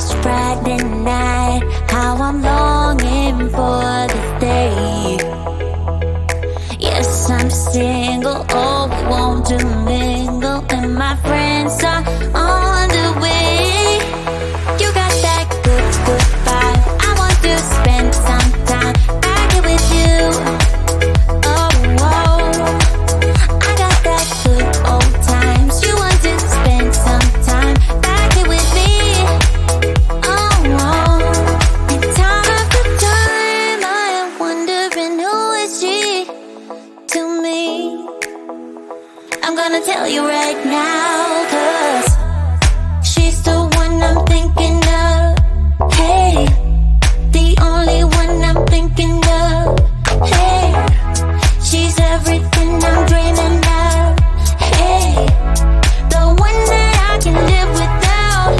It's Friday night, how I'm longing for this day. Yes, I'm single, oh, we want to mingle, and my friends are on the way. You got that good, good vibe, I want to spend some time back here with you. Oh, I got that good old times, you want to spend some time back here with me. And time after time I am wondering who is she to me. I'm gonna tell you right now, 'cause she's the one I'm thinking of. Hey, the only one I'm thinking of. Hey, she's everything I'm dreaming of. Hey, the one that I can live without.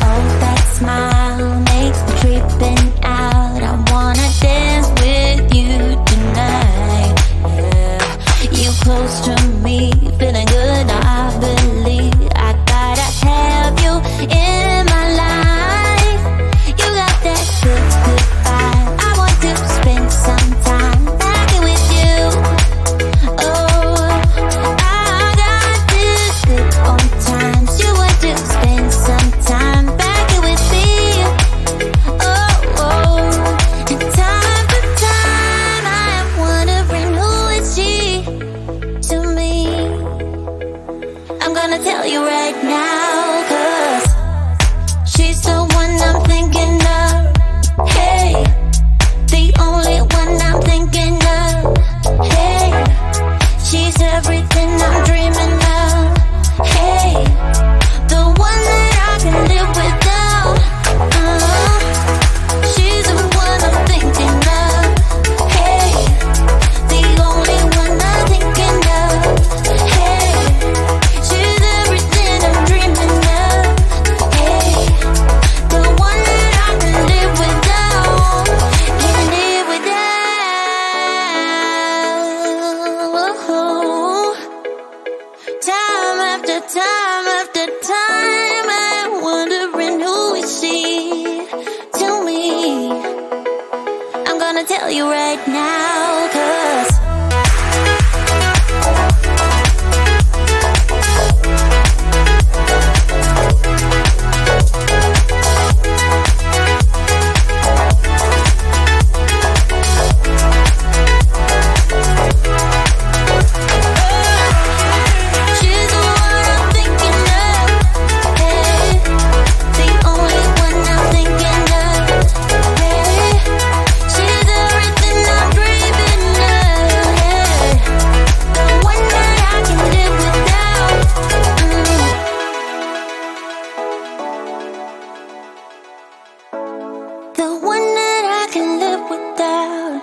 Oh, that smile makes me tripping out. I wanna dance with you tonight. Yeah, you close to me, feeling good. I believe I gotta have you in my life. You got that good, good vibe. I want to spend some time back here with you. Oh, I got this good old times. You want to spend some time back here with me. And time after time I am wondering who is she to me. I'm gonna tell you right now, 'cause she's the one I'm thinking of. Hey, the only one I'm thinking of. Hey, she's everything I'm dreaming of. Hey, the one that I can live without. She's the one I'm thinking of. Hey, the only one I'm thinking of. Hey, she's everything I'm dreaming of. Hey, the one that I can live without. Can live without. Time after time after time I'm wondering who is she to me. I'm gonna tell you right now, 'cause she's the one I'm thinking of. Hey, the only one I'm thinking of. Hey, she's everything I'm dreaming of. Hey, the one that I can live without. The one that I can live without.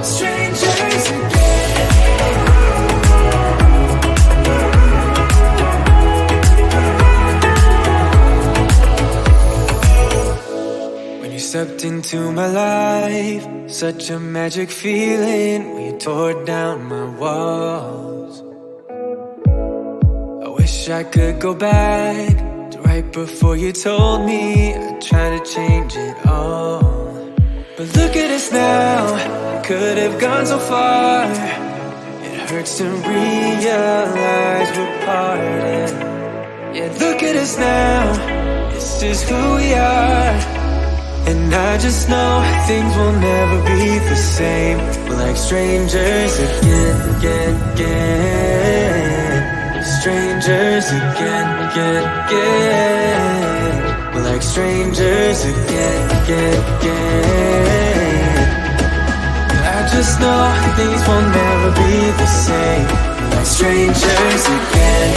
Strangers again. When you stepped into my life, such a magic feeling when you tore down my walls. I wish I could go back to right before you told me I'd try to change it all. But look at us now, could have gone so far. It hurts to realize we're parted. Yeah, look at us now, this is who we are. And I just know things will never be the same. We're like strangers again, again, again. Strangers again, again, again. We're like strangers again, again, again. I just know things will never be the same. We're like strangers again.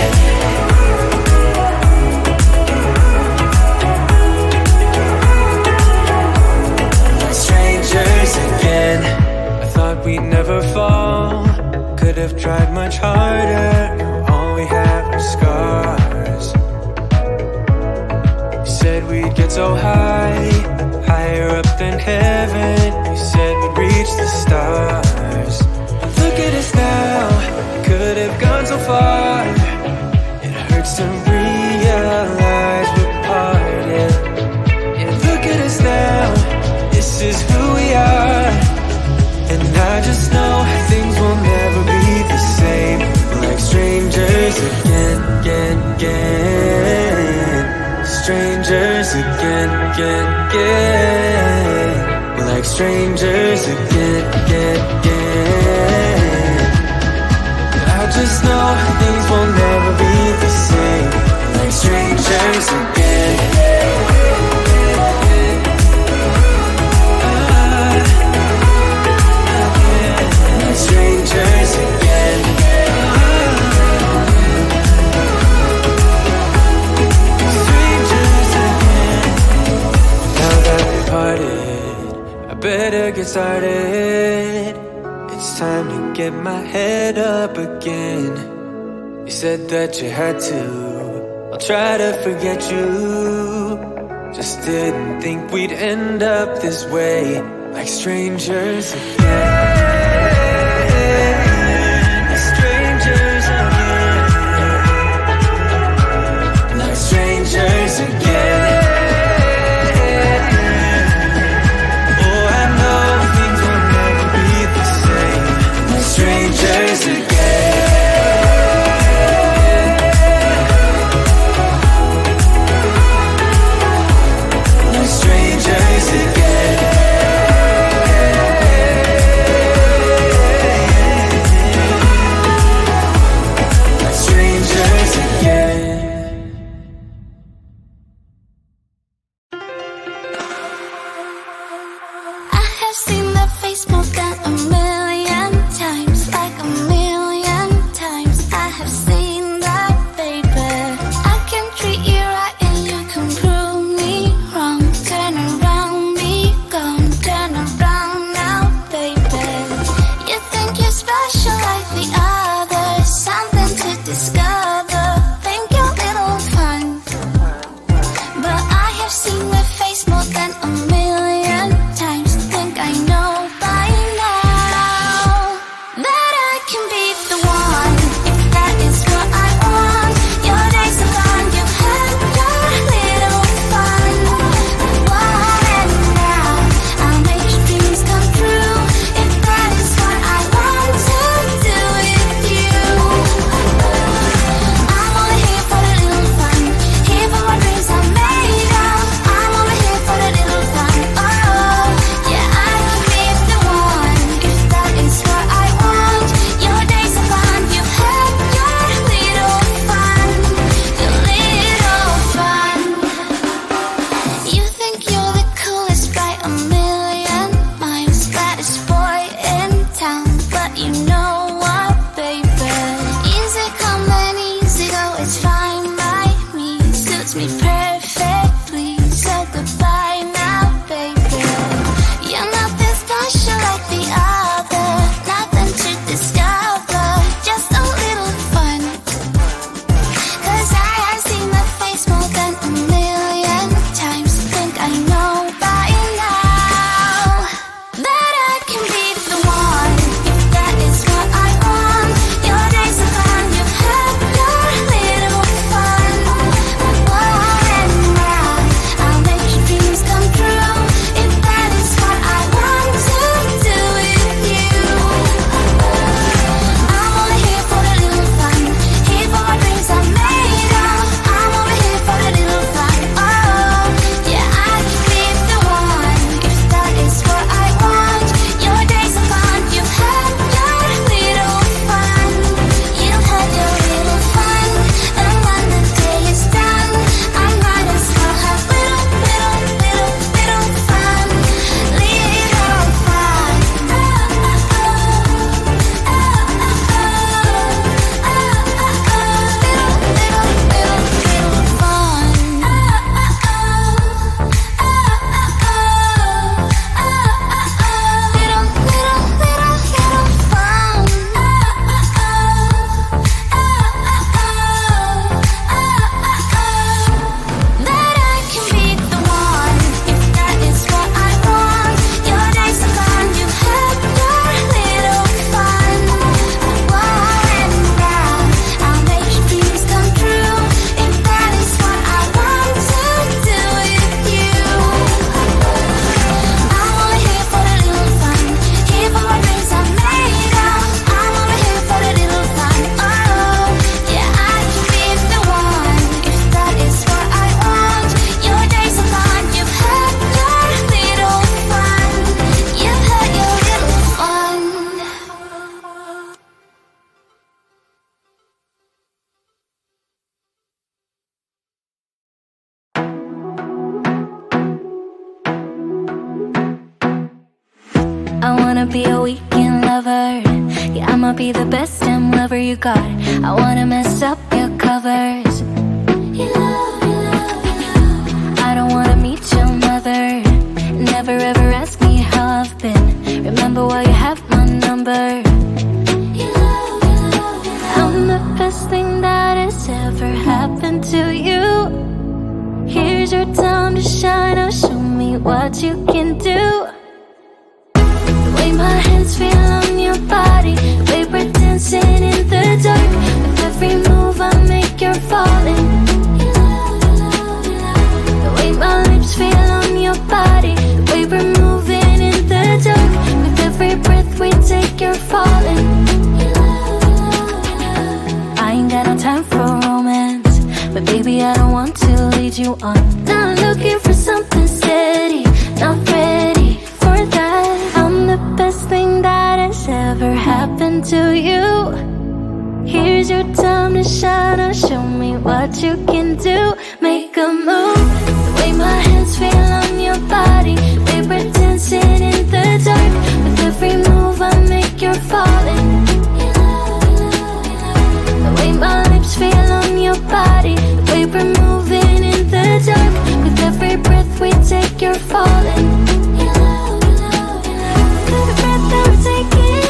Again, I thought we'd never fall. Could have tried much harder. Now all we have are scars. You said we'd get so high, higher up than heaven. You said we'd reach reach the stars. But look at us now, could have gone so far. It hurts to realize we're parted. Yeah, look at us now, this is who we are. And I just know things will never be the same. We're like strangers again. Strangers again. We're like strangers again. I just know things will never be the same. We're like strangers again. Like strangers again. I better get started. It's time to get my head up again. You said that you had to. I'll try to forget you. Just didn't think we'd end up this way, like strangers again. Like strangers again. Like strangers again. Strangers again. No strangers again. No strangers again. I have seen that face more than a million times, like a million times. I have seen that, baby. I can treat you right and you can prove me wrong. Turn around, be gone. Turn around now, baby. You think you're special like the others, something to discover. Think you're little fun, but I have seen that face more than a million times. Think I know by now that I can be the one, if that is what be a weekend lover. Yeah, I'ma be the best damn lover you got. I wanna mess up your covers. I don't wanna meet your mother. Never ever ask me how I've been. Remember why you have my number. I'm the best thing that has ever happened to you. Here's your time to shine. Now show me what you can do. The way my hands feel on your body, the way we're dancing in the dark. With every move I make, you're falling. The way my lips feel on your body, the way we're moving in the dark. With every breath we take, you're falling. I ain't got no time for romance, but baby I don't want to lead you on. Not looking for something steady, not ready for that. I'm the best thing that has ever happened to you. Here's your time to shine. Now show me what you can do. Make a move. The way my hands feel on your body, the way we're dancing in the dark. With every move I make, you're falling. The way my lips feel on your body, the way we're moving in the dark. With every breath we take, you're falling. Every breath that we're taking,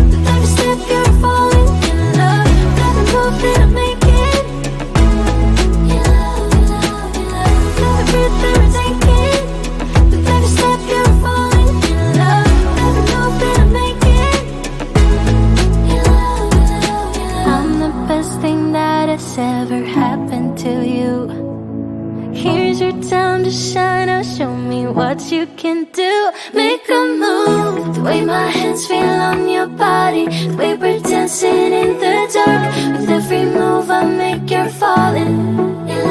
with every step you're falling in love. With every move that I'm making, every breath that we're taking, with every step you're falling in love. With every move that I'm making, I'm the best thing that has ever happened to you. Here's your time to shine. Now show me what you can do. Make a move. The way my hands feel on your body, the way we're dancing in the dark. With every move I make, you're falling. The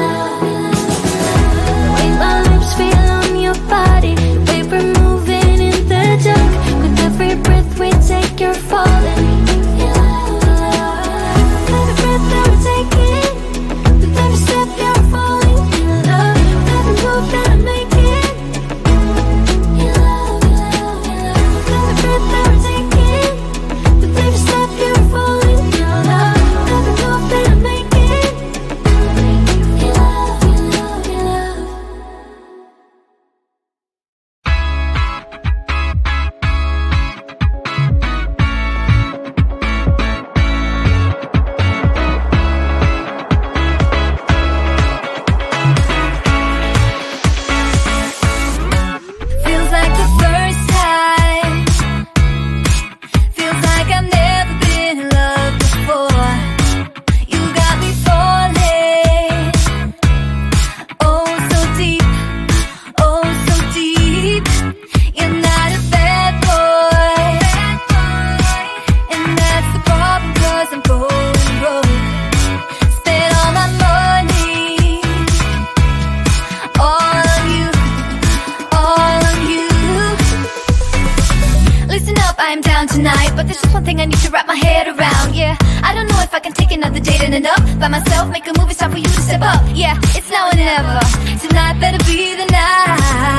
way my lips feel on your body, the way we're moving in the dark. With every breath we take, you're falling. Every breath that we're taking, with every step you're falling in love. With every move that I'm making, every breath that we're taking, with every step you're falling in love. With every move that I'm making, feels like the first time. Feels like I've never been in love before. You got me falling. Oh, so deep. Oh, so deep. You're not a bad boy. And that's the problem, 'cause I'm going broke. Spent all my money. All on you. All on you. Listen up, I am down tonight, but there's just one thing I need to wrap my head around. Yeah, I don't know if I can take another date and enough by myself. Make a move, it's time for you to step up. Yeah, it's now or never. Tonight better be the night.